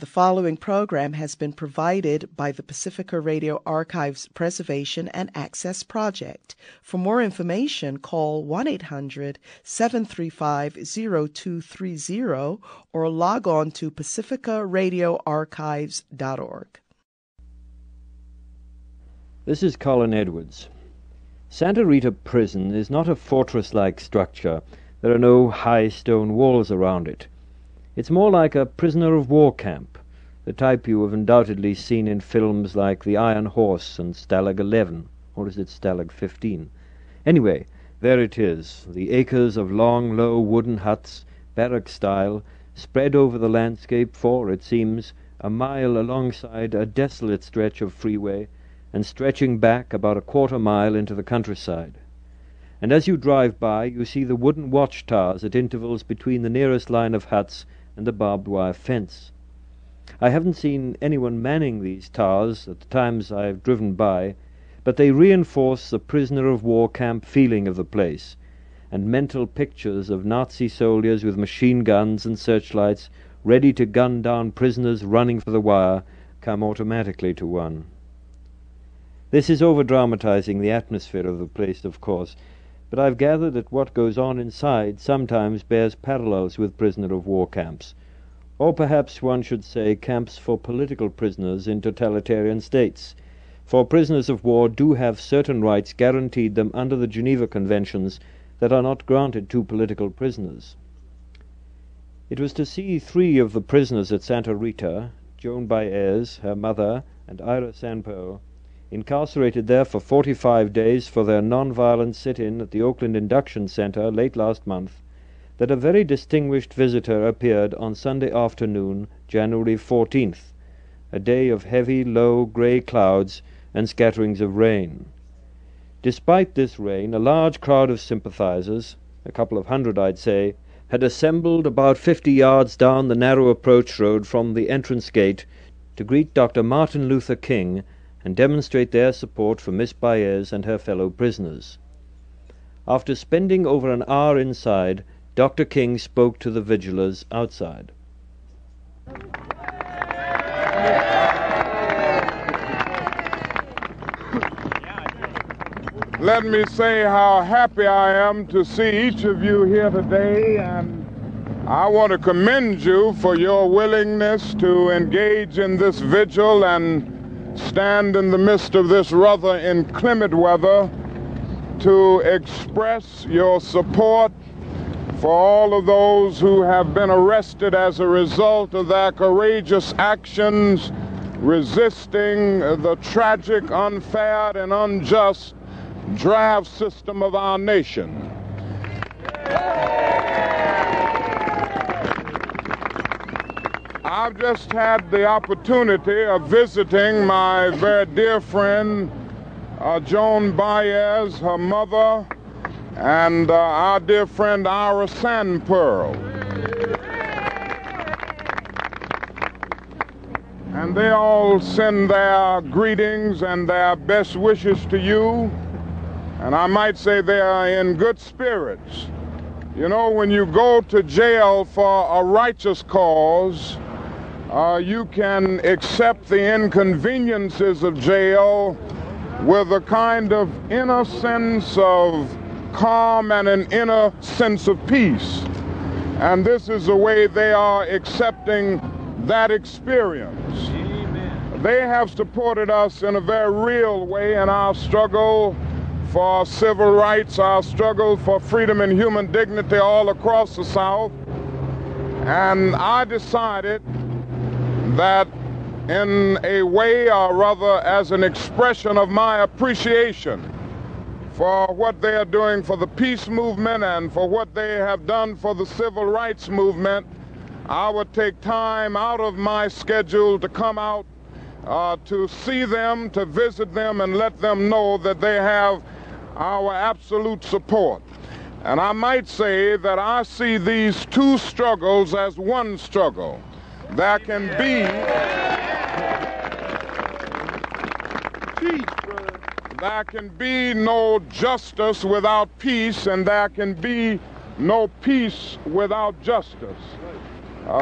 The following program has been provided by the Pacifica Radio Archives Preservation and Access Project. For more information, call 1-800-735-0230 or log on to pacificaradioarchives.org. This is Colin Edwards. Santa Rita Prison is not a fortress-like structure. There are no high stone walls around it. It's more like a prisoner of war camp, the type you have undoubtedly seen in films like The Iron Horse and Stalag 11, or is it Stalag 15? Anyway, there it is, the acres of long, low wooden huts, barrack-style, spread over the landscape for, it seems, a mile alongside a desolate stretch of freeway, and stretching back about a quarter-mile into the countryside. And as you drive by, you see the wooden watchtowers at intervals between the nearest line of huts and the barbed wire fence. I haven't seen anyone manning these towers at the times I have driven by, but they reinforce the prisoner of war camp feeling of the place, and mental pictures of Nazi soldiers with machine guns and searchlights ready to gun down prisoners running for the wire come automatically to one. This is over-dramatizing the atmosphere of the place, of course, but I've gathered that what goes on inside sometimes bears parallels with prisoner of war camps, or perhaps one should say camps for political prisoners in totalitarian states, for prisoners of war do have certain rights guaranteed them under the Geneva Conventions that are not granted to political prisoners. It was to see 3 of the prisoners at Santa Rita, Joan Baez, her mother, and Ira Sanpo, incarcerated there for 45 days for their non-violent sit-in at the Oakland Induction Center late last month, that a very distinguished visitor appeared on Sunday afternoon, January 14th, a day of heavy, low, grey clouds and scatterings of rain. Despite this rain, a large crowd of sympathizers, a couple of hundred I'd say, had assembled about 50 yards down the narrow approach road from the entrance gate to greet Dr. Martin Luther King and demonstrate their support for Miss Baez and her fellow prisoners. After spending over an hour inside, Dr. King spoke to the vigilers outside. Let me say how happy I am to see each of you here today, and I want to commend you for your willingness to engage in this vigil and stand in the midst of this rather inclement weather to express your support for all of those who have been arrested as a result of their courageous actions resisting the tragic, unfair, and unjust draft system of our nation. I've just had the opportunity of visiting my very dear friend, Joan Baez, her mother, and our dear friend, Ira Sanpo. And they all send their greetings and their best wishes to you. And I might say they are in good spirits. You know, when you go to jail for a righteous cause, you can accept the inconveniences of jail with a kind of inner sense of calm and an inner sense of peace. And this is the way they are accepting that experience. Amen. They have supported us in a very real way in our struggle for civil rights, our struggle for freedom and human dignity all across the South. And I decided that in a way, or rather as an expression of my appreciation for what they are doing for the peace movement and for what they have done for the civil rights movement, I would take time out of my schedule to come out to see them, to visit them, and let them know that they have our absolute support. And I might say that I see these 2 struggles as one struggle. There can be there can be no justice without peace, and there can be no peace without justice.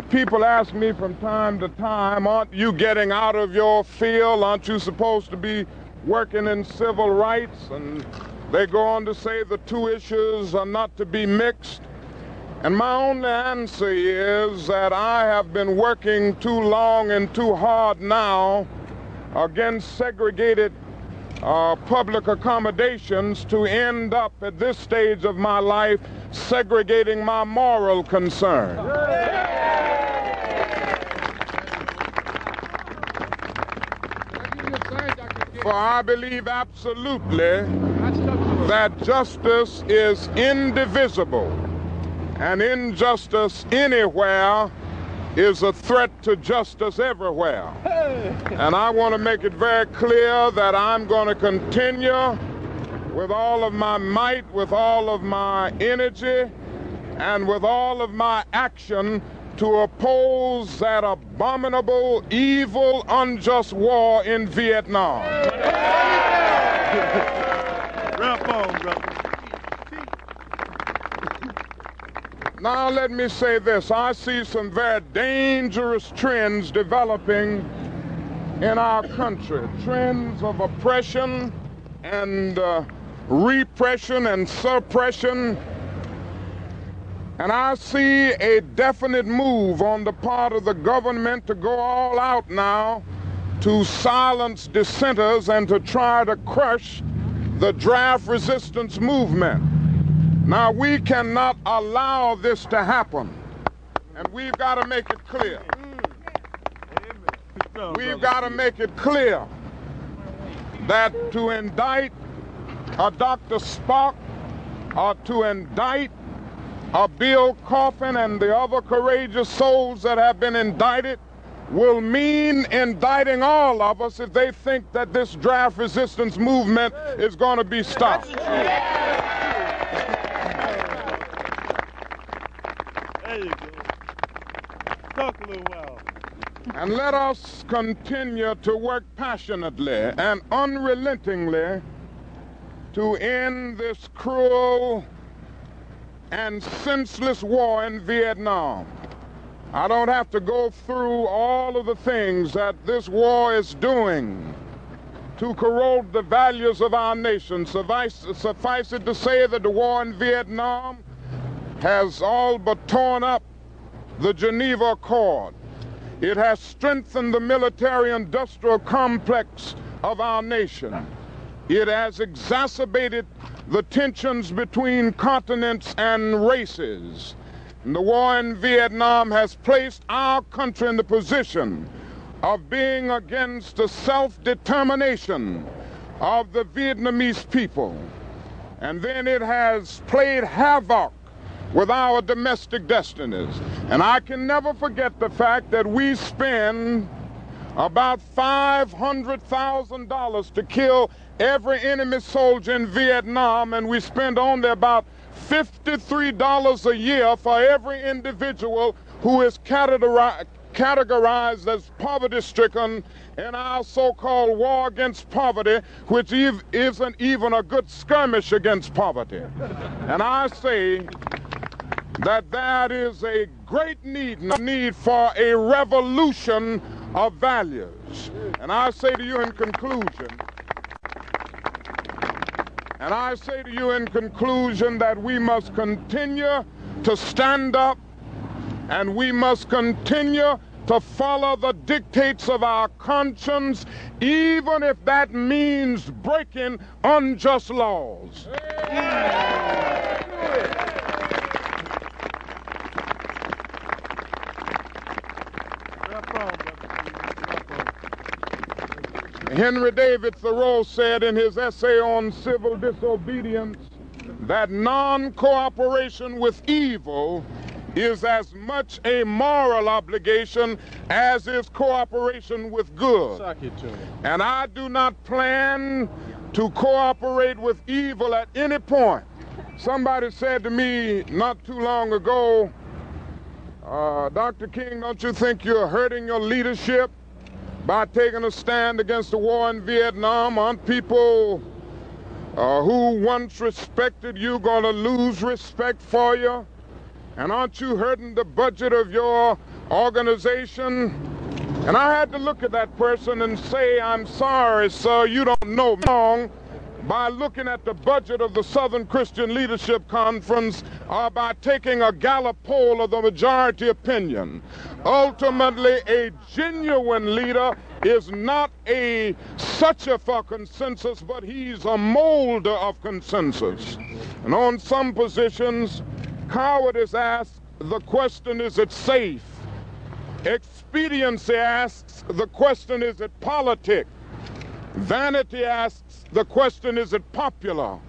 People ask me from time to time, aren't you getting out of your field? Aren't you supposed to be working in civil rights? And they go on to say the two issues are not to be mixed. And my only answer is that I have been working too long and too hard now against segregated public accommodations to end up at this stage of my life segregating my moral concern. For I believe absolutely that justice is indivisible, and injustice anywhere is a threat to justice everywhere. And I want to make it very clear that I'm going to continue with all of my might, with all of my energy, and with all of my action to oppose that abominable, evil, unjust war in Vietnam. Now let me say this. I see some very dangerous trends developing in our country. Trends of oppression and repression and suppression. And I see a definite move on the part of the government to go all out now to silence dissenters and to try to crush the draft resistance movement. Now, we cannot allow this to happen, and we've got to make it clear. We've got to make it clear that to indict a Dr. Spock or to indict a Bill Coffin and the other courageous souls that have been indicted will mean indicting all of us if they think that this draft resistance movement is going to be stopped. There you go. Talk a little while. And let us continue to work passionately and unrelentingly to end this cruel and senseless war in Vietnam. I don't have to go through all of the things that this war is doing to corrode the values of our nation. Suffice it to say that the war in Vietnam has all but torn up the Geneva Accord. It has strengthened the military-industrial complex of our nation. It has exacerbated the tensions between continents and races. And the war in Vietnam has placed our country in the position of being against the self-determination of the Vietnamese people. And then it has played havoc with our domestic destinies. And I can never forget the fact that we spend about $500,000 to kill every enemy soldier in Vietnam, and we spend only about $53 a year for every individual who is categorized as poverty-stricken in our so-called war against poverty, which isn't even a good skirmish against poverty. And I say that there is a great need for a revolution of values. And I say to you in conclusion, that we must continue to stand up, and we must continue to follow the dictates of our conscience, even if that means breaking unjust laws. Henry David Thoreau said in his essay on civil disobedience that non-cooperation with evil is as much a moral obligation as is cooperation with good. And I do not plan to cooperate with evil at any point. Somebody said to me not too long ago, Dr. King, don't you think you're hurting your leadership by taking a stand against the war in Vietnam? Aren't people who once respected you going to lose respect for you? And aren't you hurting the budget of your organization. And I had to look at that person and say, I'm sorry, sir, you don't know me wrong by looking at the budget of the Southern Christian Leadership Conference or by taking a Gallup poll of the majority opinion. Ultimately, a genuine leader is not a searcher for consensus, but he's a molder of consensus. And on some positions, cowardice asks the question, is it safe? Expediency asks the question, is it politic? Vanity asks the question, is it popular?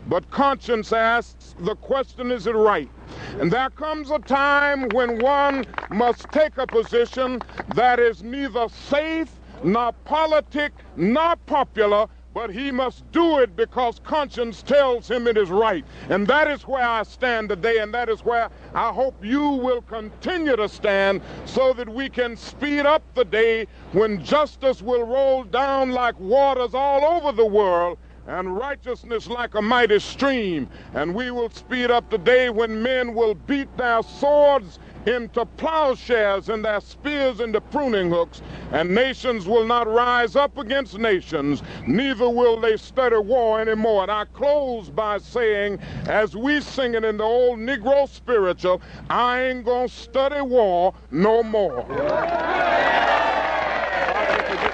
But conscience asks the question, is it right? And there comes a time when one must take a position that is neither safe, nor politic, nor popular, but he must do it because conscience tells him it is right. And that is where I stand today, and that is where I hope you will continue to stand, so that we can speed up the day when justice will roll down like waters all over the world, and righteousness like a mighty stream. And we will speed up the day when men will beat their swords into plowshares and their spears into pruning hooks, and nations will not rise up against nations, neither will they study war anymore. And I close by saying, as we sing it in the old Negro spiritual, I ain't gonna study war no more. Could you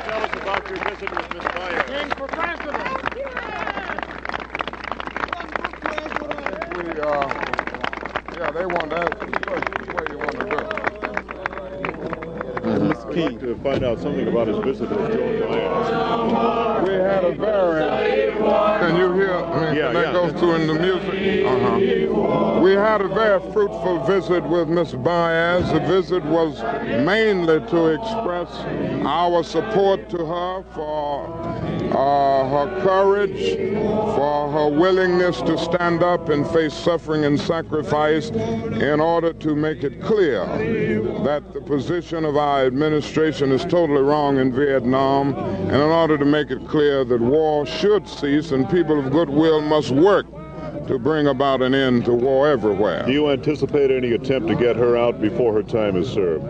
tell us about your visit with Ms. Baez? King for president. Yeah, they want to ask you questions. Where you want to go? Ms. King, to find out something about his visit with Joe Baez. We had a very... Can you hear? Can that go through in the music? We had a very fruitful visit with Miss Baez. The visit was mainly to express our support to her for her courage, for her willingness to stand up and face suffering and sacrifice in order to make it clear that the position of our administration is totally wrong in Vietnam, and in order to make it clear that war should cease and people of goodwill must work to bring about an end to war everywhere. Do you anticipate any attempt to get her out before her time is served?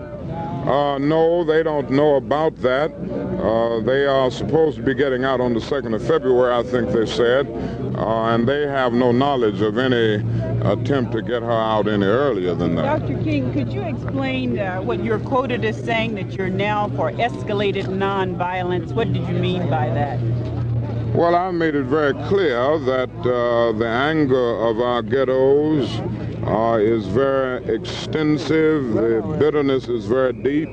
No, they don't know about that. They are supposed to be getting out on the 2nd of February, I think they said, and they have no knowledge of any attempt to get her out any earlier than that. Dr. King, could you explain what you're quoted as saying, that you're now for escalated nonviolence? What did you mean by that? Well, I made it very clear that the anger of our ghettos is very extensive, the bitterness is very deep,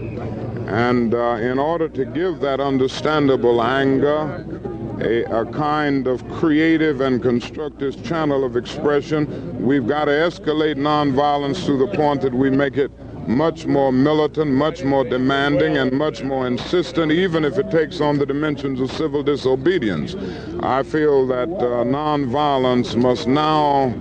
and in order to give that understandable anger a kind of creative and constructive channel of expression, we've got to escalate nonviolence to the point that we make it much more militant, much more demanding, and much more insistent, even if it takes on the dimensions of civil disobedience. I feel that nonviolence must now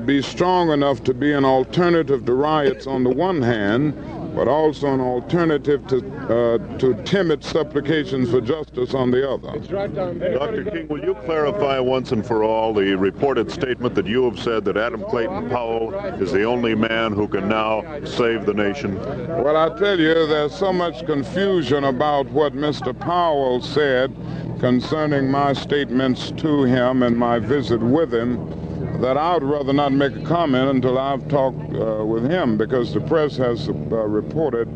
be strong enough to be an alternative to riots on the one hand, but also an alternative to timid supplications for justice on the other. Dr. King, will you clarify once and for all the reported statement that you have said that Adam Clayton Powell is the only man who can now save the nation? Well, I tell you, there's so much confusion about what Mr. Powell said concerning my statements to him and my visit with him, that I would rather not make a comment until I've talked with him, because the press has reported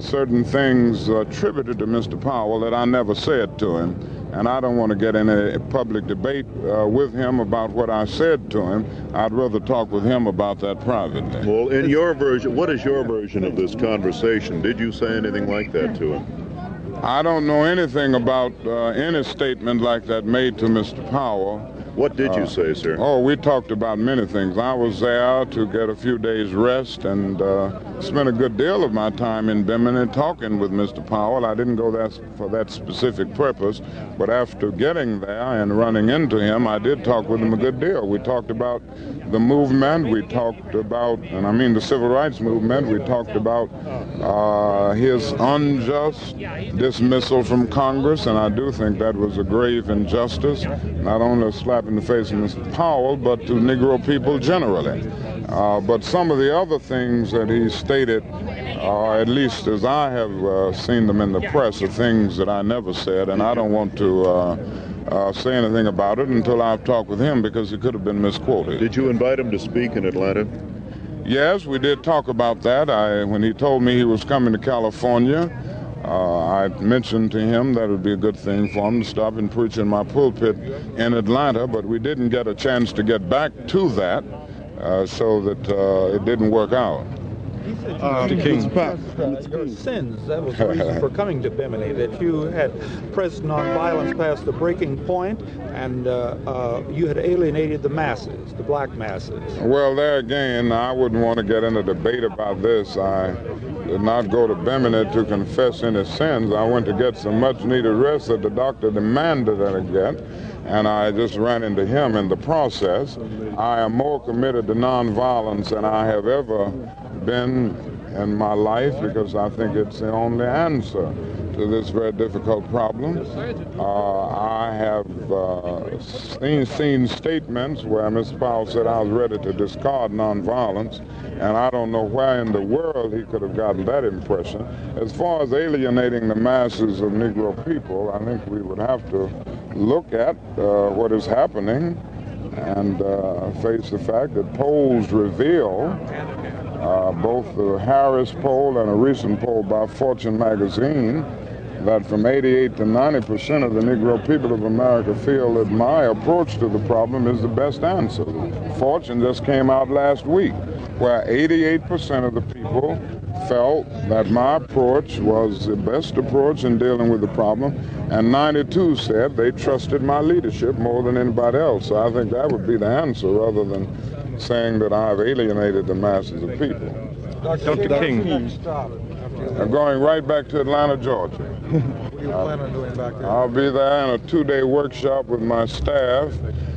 certain things attributed to Mr. Powell that I never said to him, and I don't want to get in a public debate with him about what I said to him. I'd rather talk with him about that privately. Well, in your version, what is your version of this conversation? Did you say anything like that to him? I don't know anything about any statement like that made to Mr. Powell. What did you say, sir? Oh, we talked about many things. I was there to get a few days rest and spent a good deal of my time in Bimini talking with Mr. Powell. I didn't go there for that specific purpose, but after getting there and running into him, I did talk with him a good deal. We talked about the movement. We talked about, and I mean the civil rights movement. We talked about his unjust dismissal from Congress, and I do think that was a grave injustice. Not only a slap having to face Mr. Powell, but to Negro people generally. But some of the other things that he stated, at least as I have seen them in the press, are things that I never said, and I don't want to say anything about it until I've talked with him, because it could have been misquoted. Did you invite him to speak in Atlanta? Yes, we did talk about that. When he told me he was coming to California, I mentioned to him that it would be a good thing for him to stop and preach in my pulpit in Atlanta, but we didn't get a chance to get back to that, so that it didn't work out. Mr. King, sins, that was the reason for coming to Bimini, that you had pressed nonviolence past the breaking point, and you had alienated the masses, the black masses. Well, there again, I wouldn't want to get in a debate about this. I did not go to Bimini to confess any sins. I went to get some much-needed rest that the doctor demanded that I get, and I just ran into him in the process. I am more committed to nonviolence than I have ever been in my life, because I think it's the only answer to this very difficult problem. I have seen statements where Mr. Powell said I was ready to discard nonviolence, and I don't know where in the world he could have gotten that impression. As far as alienating the masses of Negro people, I think we would have to look at what is happening and face the fact that polls reveal, both the Harris poll and a recent poll by Fortune magazine, that from 88 to 90% of the Negro people of America feel that my approach to the problem is the best answer. Fortune just came out last week, where 88% of the people felt that my approach was the best approach in dealing with the problem, and 92 said they trusted my leadership more than anybody else. So I think that would be the answer, rather than saying that I've alienated the masses of people. Dr. King. I'm going right back to Atlanta, Georgia. What do you plan on doing back there? I'll be there in a 2-day workshop with my staff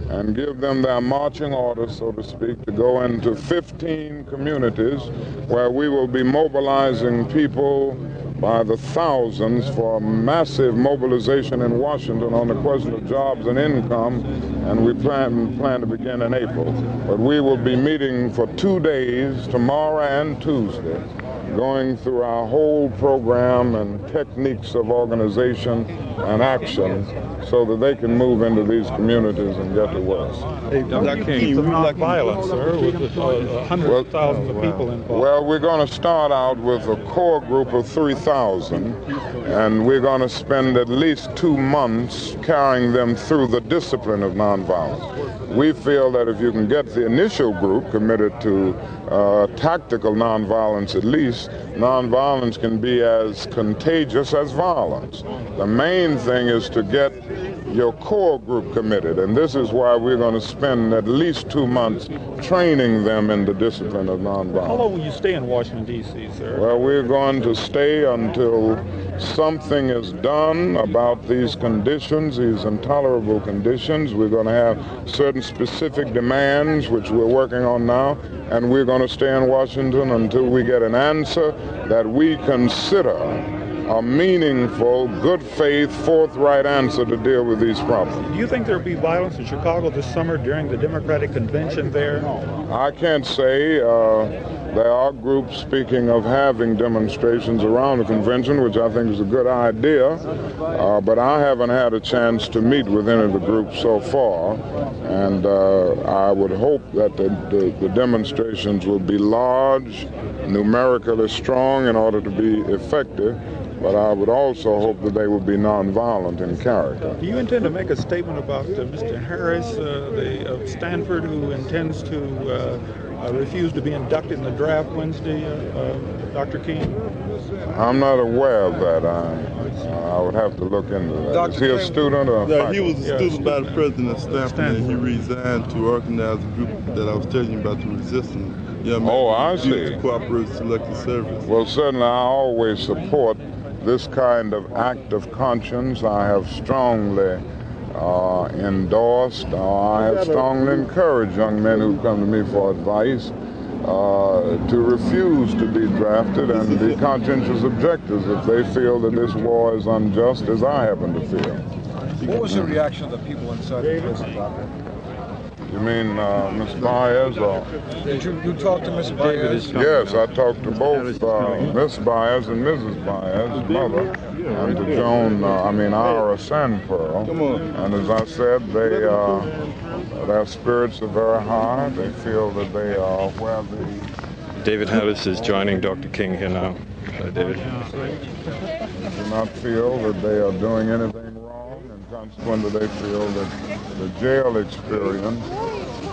and give them their marching orders, so to speak, to go into 15 communities where we will be mobilizing people by the thousands for a massive mobilization in Washington on the question of jobs and income, and we plan to begin in April. But we will be meeting for 2 days, tomorrow and Tuesday, going through our whole program and techniques of organization and action, so that they can move into these communities and get to work. Hey, Dr. King, the nonviolence, sir, with hundreds of thousands of people involved. Well, we're going to start out with a core group of 3,000, and we're going to spend at least 2 months carrying them through the discipline of nonviolence. We feel that if you can get the initial group committed to tactical nonviolence, at least, nonviolence can be as contagious as violence. The main thing is to get your core group committed, and this is why we're going to spend at least 2 months training them in the discipline of nonviolence. How long will you stay in Washington, D.C., sir? Well, we're going to stay until something is done about these conditions, these intolerable conditions. We're going to have certain specific demands, which we're working on now, and we're going to stay in Washington until we get an answer that we consider a meaningful, good faith, forthright answer to deal with these problems. Do you think there will be violence in Chicago this summer during the Democratic convention there? I can't say. There are groups speaking of having demonstrations around the convention, which I think is a good idea, but I haven't had a chance to meet with any of the groups so far, and I would hope that the demonstrations will be large, numerically strong in order to be effective, but I would also hope that they will be nonviolent in character. Do you intend to make a statement about Mr. Harris, of Stanford, who intends to refuse to be inducted in the draft Wednesday, Dr. King? I'm not aware of that. I would have to look into that. Is he a student or a faculty? He was a student by the president of Stanford, and he resigned to organize a group that I was telling you about, the resistance. I see. To cooperate selective service. Well, certainly I always support this kind of act of conscience. I have strongly endorsed, I have strongly encouraged young men who come to me for advice to refuse to be drafted and be conscientious objectors if they feel that this war is unjust, as I happen to feel. What was the reaction of the people inside the prison, Doctor? You mean Ms. Baez? Or? Did you talk to Ms. Baez? Yes, I talked to both Ms. Baez and Mrs. Baez's mother, and to Joan, Ira Sandpearl. And as I said, their spirits are very high. They feel that they are where the... David Harris is joining Dr. King here now. David. Do not feel that they are doing anything wrong, and consequently they feel that the jail experience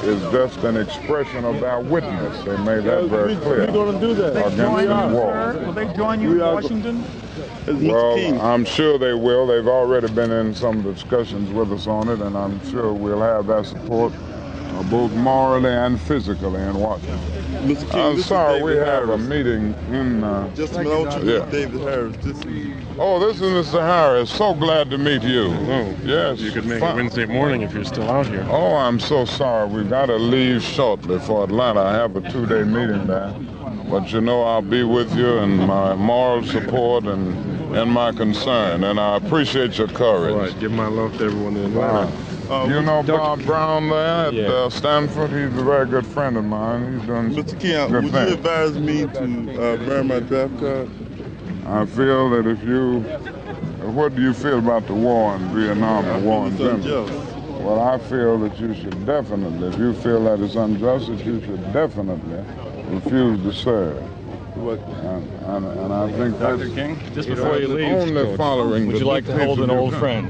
is just an expression of their witness. They made that very clear. We're going to do that. Against the war. Will they join you in Washington? Well, I'm sure they will. They've already been in some discussions with us on it, and I'm sure we'll have their support both morally and physically in Washington. Mr. King, I'm sorry, we have a Harris. meeting in... Just a minute, yeah. David Harris. This is Mr. Harris. So glad to meet you. Oh, yes. You could make it Wednesday morning if you're still out here. Oh, I'm so sorry. We've got to leave shortly for Atlanta. I have a 2-day meeting there. But you know I'll be with you in my moral support and my concern. And I appreciate your courage. All right, give my love to everyone in Atlanta. You know Bob Brown there at Stanford? He's a very good friend of mine. He's doing Mr. King, good would things. you advise me to burn my draft card? I feel that if you... What do you feel about the war in Vietnam, the war in general? Well, I feel that you should definitely, if you feel that it's unjust, that you should definitely refuse to serve. And I think Dr. King, just before you leave, only following would you like to hold an old friend?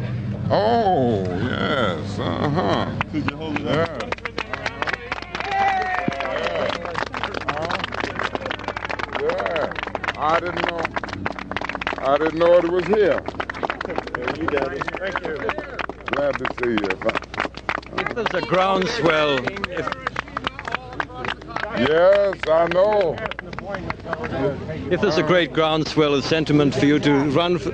Oh, yes, Could you hold it yeah. up? I didn't know it was here. You got it. Thank you. Glad to see you. If there's a groundswell, Yes, I know. if there's a great groundswell of sentiment for you to run for...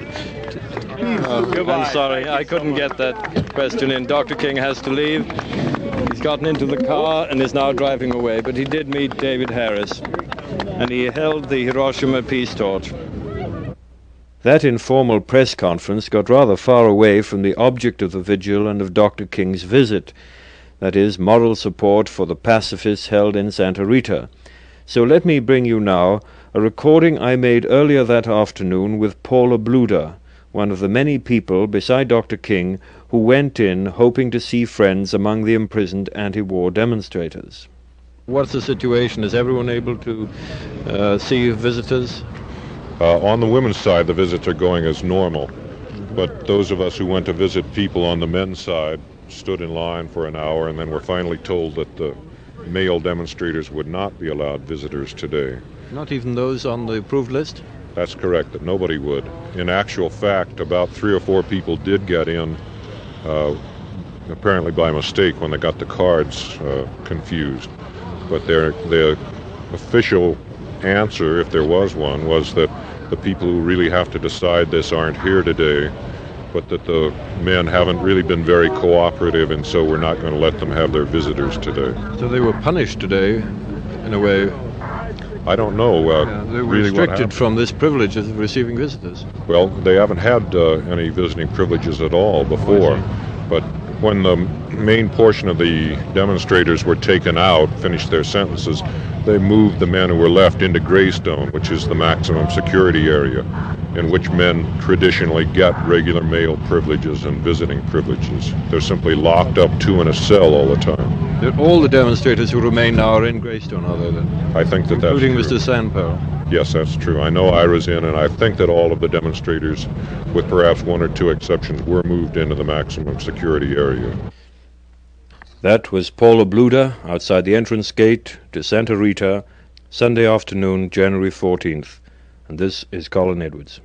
I'm sorry, I couldn't get that question in. Dr. King has to leave. He's gotten into the car and is now driving away, but he did meet David Harris, and he held the Hiroshima peace torch. That informal press conference got rather far away from the object of the vigil and of Dr. King's visit, that is, moral support for the pacifists held in Santa Rita. So let me bring you now a recording I made earlier that afternoon with Paula Bluder, one of the many people, beside Dr. King, who went in hoping to see friends among the imprisoned anti-war demonstrators. What's the situation? Is everyone able to see visitors? On the women's side, the visits are going as normal. But those of us who went to visit people on the men's side stood in line for an hour and then were finally told that the male demonstrators would not be allowed visitors today. Not even those on the approved list? That's correct, that nobody would. In actual fact, about 3 or 4 people did get in, apparently by mistake when they got the cards confused. But the official answer, if there was one, was that the people who really have to decide this aren't here today, but that the men haven't really been very cooperative, and so we're not going to let them have their visitors today. So they were punished today, in a way. I don't know They were really what restricted happened. from this privilege of receiving visitors. Well, they haven't had any visiting privileges at all before, but when the main portion of the demonstrators were taken out, finished their sentences, they moved the men who were left into Greystone, which is the maximum security area, in which men traditionally get regular male privileges and visiting privileges. They're simply locked up 2 in a cell all the time. All the demonstrators who remain now are in Greystone, are they then? I think that that's Including true. Mr. Sandpearl. Yes, that's true. I know Ira's in, and I think that all of the demonstrators, with perhaps 1 or 2 exceptions, were moved into the maximum security area. That was Paula Bluder outside the entrance gate to Santa Rita, Sunday afternoon, January 14th. And this is Colin Edwards.